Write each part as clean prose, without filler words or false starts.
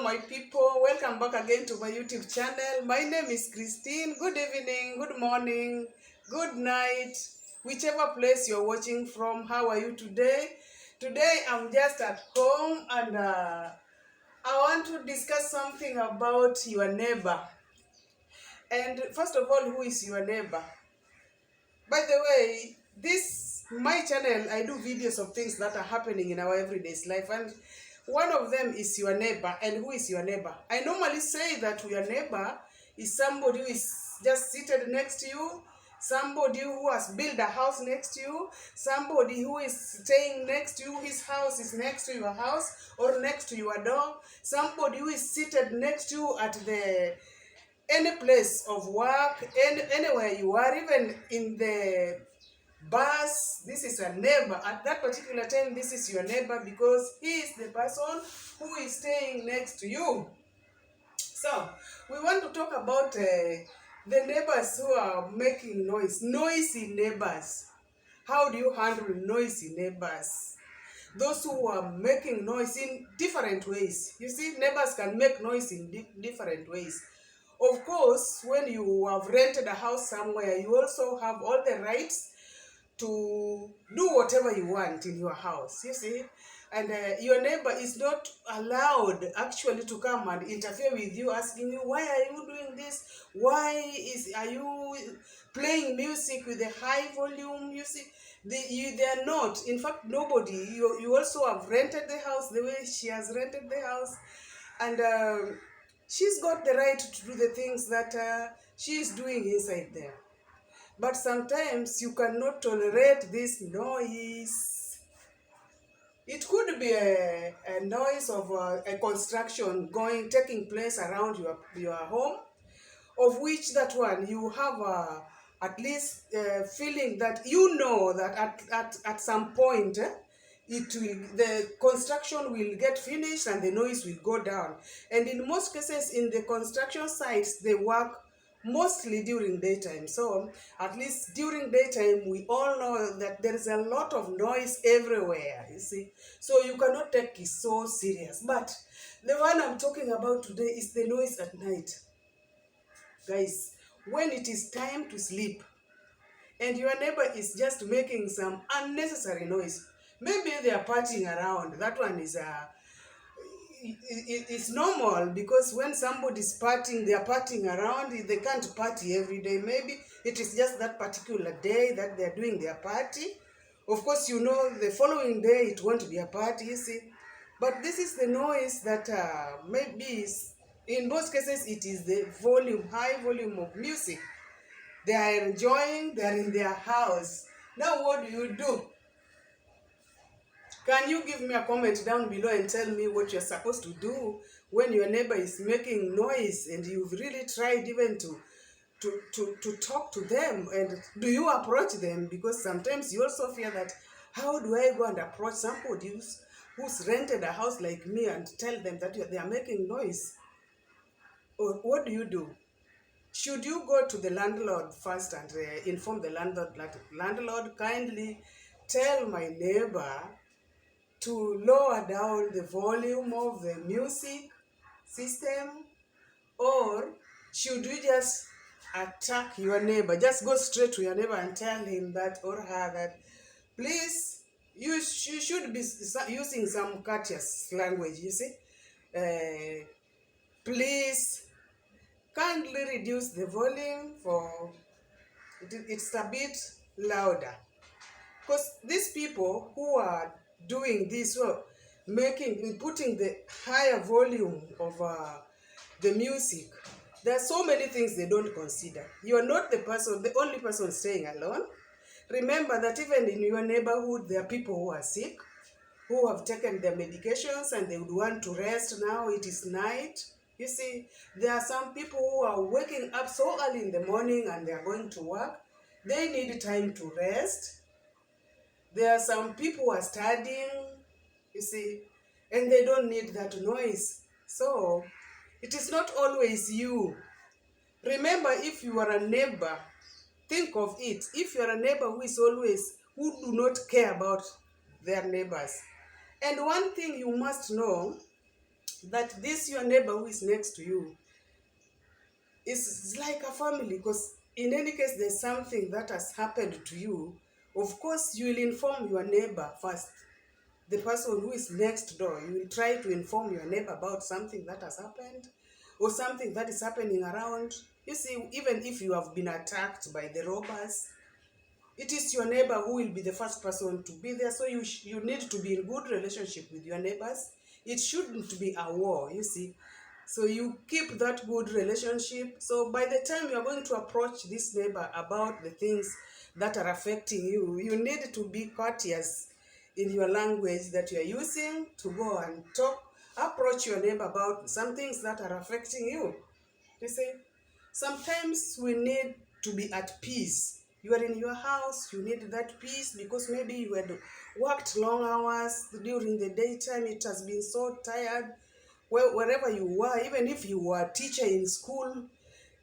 my people, welcome back again to my YouTube channel. My name is Christine. Good evening, good morning, good night, whichever place you're watching from. How are you today? Today I'm just at home and I want to discuss something about your neighbor. And first of all, who is your neighbor? By the way, this my channel, I do videos of things that are happening in our everyday life, and one of them is your neighbor. And who is your neighbor? I normally say that your neighbor is somebody who is just seated next to you, somebody who has built a house next to you, somebody who is staying next to you, his house is next to your house or next to your door, somebody who is seated next to you at the any place of work, anywhere you are, even in the bus. This is your neighbor. At that particular time, this is your neighbor because he is the person who is staying next to you. So, we want to talk about the neighbors who are making noise, noisy neighbors. How do you handle noisy neighbors? Those who are making noise in different ways. You see, neighbors can make noise in different ways. Of course, when you have rented a house somewhere, you also have all the rights to do whatever you want in your house, you see. And your neighbor is not allowed actually to come and interfere with you, asking you, why are you doing this? Are you playing music with a high volume? You see, they are not. In fact, nobody. You also have rented the house the way she has rented the house. And she's got the right to do the things that she is doing inside there. But sometimes you cannot tolerate this noise. It could be a noise of a construction taking place around your home, of which that one you have at least feeling that you know that at some point the construction will get finished and the noise will go down. And in most cases in the construction sites, they work mostly during daytime. So at least during daytime, we all know that there is a lot of noise everywhere, you see. So you cannot take it so serious. But the one I'm talking about today is the noise at night. Guys, when it is time to sleep and your neighbor is just making some unnecessary noise, maybe they are partying around. That one is it's normal, because when somebody's partying, they are partying around. They can't party every day. Maybe it is just that particular day that they are doing their party. Of course, you know, the following day it won't be a party, you see. But this is the noise that maybe is, in most cases, it is the high volume of music. They are enjoying, they are in their house. Now what do you do? Can you give me a comment down below and tell me what you're supposed to do when your neighbor is making noise and you've really tried even to talk to them? And do you approach them? Because sometimes you also fear that, how do I go and approach somebody who's rented a house like me and tell them that they are making noise? Or what do you do? Should you go to the landlord first and inform the landlord, kindly tell my neighbor to lower down the volume of the music system? Or should you just attack your neighbor? Just go straight to your neighbor and tell him that or her that, please, you should be using some courteous language, you see. Please, kindly reduce the volume for it's a bit louder. Because these people who are doing this work, putting the higher volume of the music, there are so many things they don't consider. You are not the only person staying alone. Remember that even in your neighborhood, there are people who are sick, who have taken their medications and they would want to rest now. It is night. You see, there are some people who are waking up so early in the morning and they are going to work. They need time to rest. There are some people who are studying, you see, and they don't need that noise. So, it is not always you. Remember, if you are a neighbor, think of it. If you are a neighbor who do not care about their neighbors. And one thing you must know, that this your neighbor who is next to you is like a family, because in any case there's something that has happened to you. Of course you will inform your neighbor first, the person who is next door. You will try to inform your neighbor about something that has happened or something that is happening around. You see, even if you have been attacked by the robbers, it is your neighbor who will be the first person to be there. So you need to be in good relationship with your neighbors. It shouldn't be a war, you see. So you keep that good relationship. So by the time you are going to approach this neighbor about the things that are affecting you, you need to be courteous in your language that you are using to go and approach your neighbor about some things that are affecting you. You see, sometimes we need to be at peace. You are in your house, you need that peace because maybe you had worked long hours during the daytime, it has been so tired. Well, wherever you were, even if you were a teacher in school,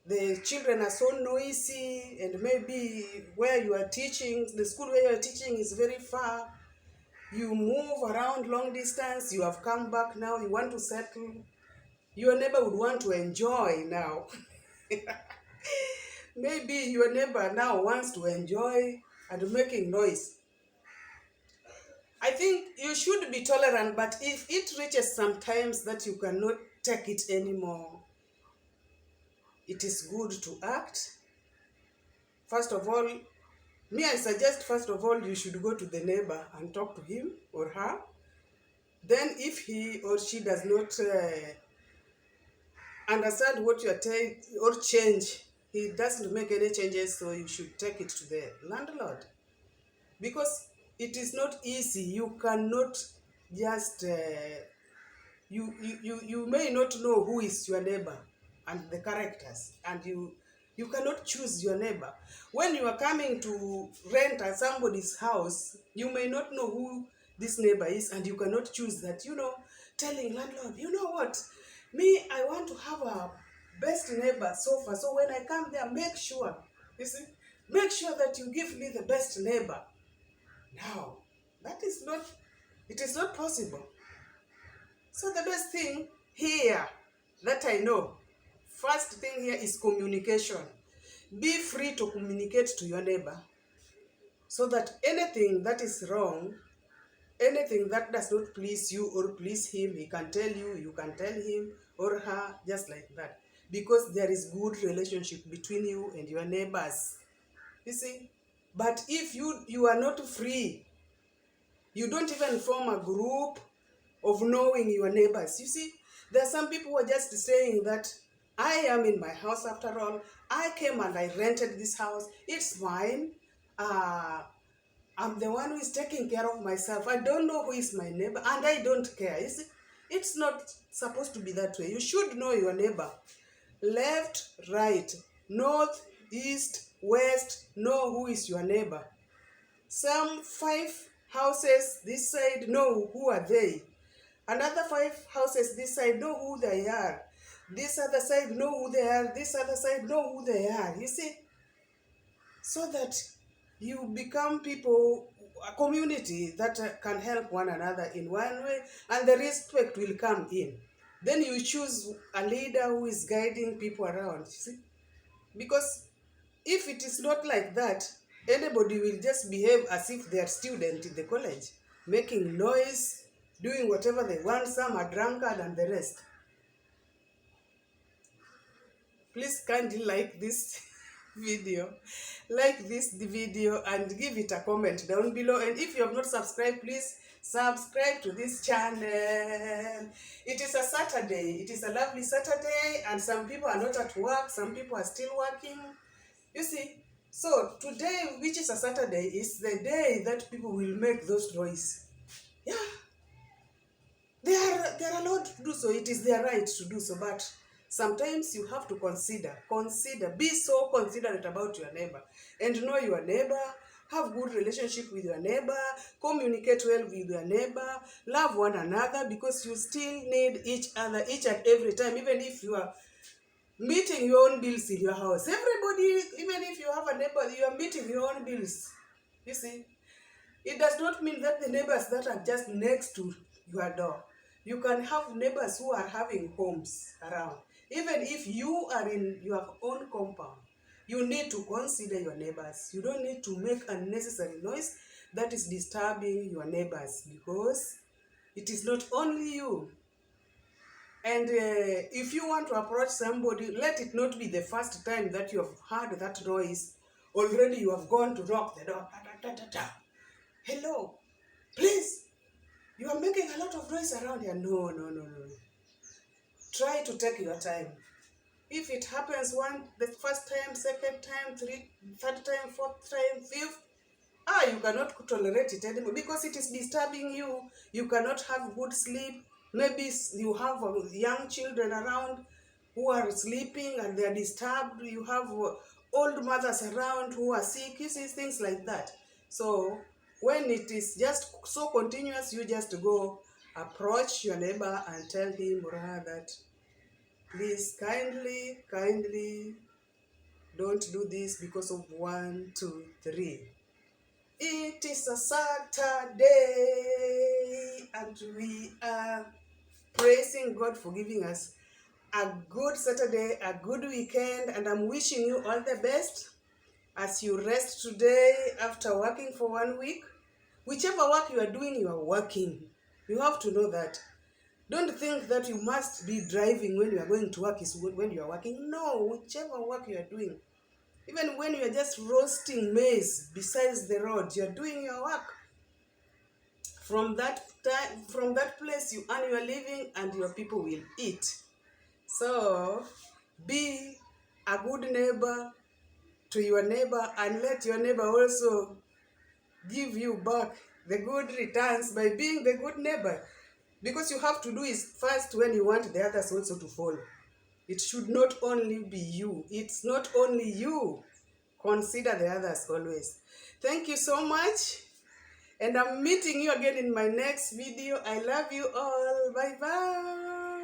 the children are so noisy, and maybe where you are teaching, the school where you are teaching is very far. You move around long distance, you have come back now, you want to settle. Your neighbor would want to enjoy now. Maybe your neighbor now wants to enjoy and making noise. I think you should be tolerant, but if it reaches sometimes that you cannot take it anymore, it is good to act. First of all, I suggest first of all you should go to the neighbor and talk to him or her. Then if he or she does not understand what you are telling or change, he doesn't make any changes, so you should take it to the landlord. Because it is not easy. You cannot just, you may not know who is your neighbor and the characters, and you cannot choose your neighbor. When you are coming to rent at somebody's house, you may not know who this neighbor is, and you cannot choose that, telling landlord, you know what, I want to have a best neighbor sofa, so when I come there, make sure that you give me the best neighbor. Now, it is not possible. So the best thing here that I know, first thing here is communication. Be free to communicate to your neighbor so that anything that is wrong, anything that does not please you or please him, he can tell you, you can tell him or her, just like that. Because there is good relationship between you and your neighbors. You see? But if you are not free, you don't even form a group of knowing your neighbors. You see, there are some people who are just saying that I am in my house after all. I came and I rented this house. It's mine. I'm the one who is taking care of myself. I don't know who is my neighbor, and I don't care. You see, it's not supposed to be that way. You should know your neighbor. Left, right, north, east, west, know who is your neighbor. Some 5 houses this side, know who are they. Another 5 houses this side, know who they are. This other side, know who they are. This other side, know who they are. You see? So that you become people, a community that can help one another in one way, and the respect will come in. Then you choose a leader who is guiding people around. You see? Because if it is not like that, anybody will just behave as if they are student in the college, making noise, doing whatever they want. Some are drunkard and the rest. Please kindly like this video. Like this video and give it a comment down below. And if you have not subscribed, please subscribe to this channel. It is a Saturday. It is a lovely Saturday, and some people are not at work. Some people are still working. You see, so today, which is a Saturday, is the day that people will make those noise. Yeah, they are allowed to do so. It is their right to do so, but sometimes you have to consider, be so considerate about your neighbor, and know your neighbor, have good relationship with your neighbor, communicate well with your neighbor, love one another, because you still need each other each and every time, even if you are meeting your own bills in your house. Everybody, even if you have a neighbor, you are meeting your own bills. You see, it does not mean that the neighbors that are just next to your door, You can have neighbors who are having homes around. Even if you are in your own compound, you need to consider your neighbors. You don't need to make unnecessary noise that is disturbing your neighbors, because it is not only you. And if you want to approach somebody, let it not be the first time that you have heard that noise. Already you have gone to knock the door. Da, da, da, da, da. Hello, please, you are making a lot of noise around here. No, no, no, no. Try to take your time. If it happens the first time, second time, third time, fourth time, fifth, you cannot tolerate it anymore, because it is disturbing you. You cannot have good sleep. Maybe you have young children around who are sleeping and they are disturbed. You have old mothers around who are sick. You see, things like that. So when it is just so continuous, you just go approach your neighbor and tell him or her that, please, kindly don't do this because of 1, 2, 3. It is a Saturday and we are praising God for giving us a good Saturday, a good weekend, and I'm wishing you all the best as you rest today after working for 1 week. Whichever work you are doing, you are working. You have to know that. Don't think that you must be driving when you are going to work is when you are working. No, whichever work you are doing. Even when you are just roasting maize besides the road, you are doing your work. From that place, you earn your living and your people will eat. So, be a good neighbor to your neighbor, and let your neighbor also give you back the good returns by being the good neighbor. Because you have to do it first when you want the others also to follow. It should not only be you. It's not only you. Consider the others always. Thank you so much. And I'm meeting you again in my next video. I love you all. Bye-bye.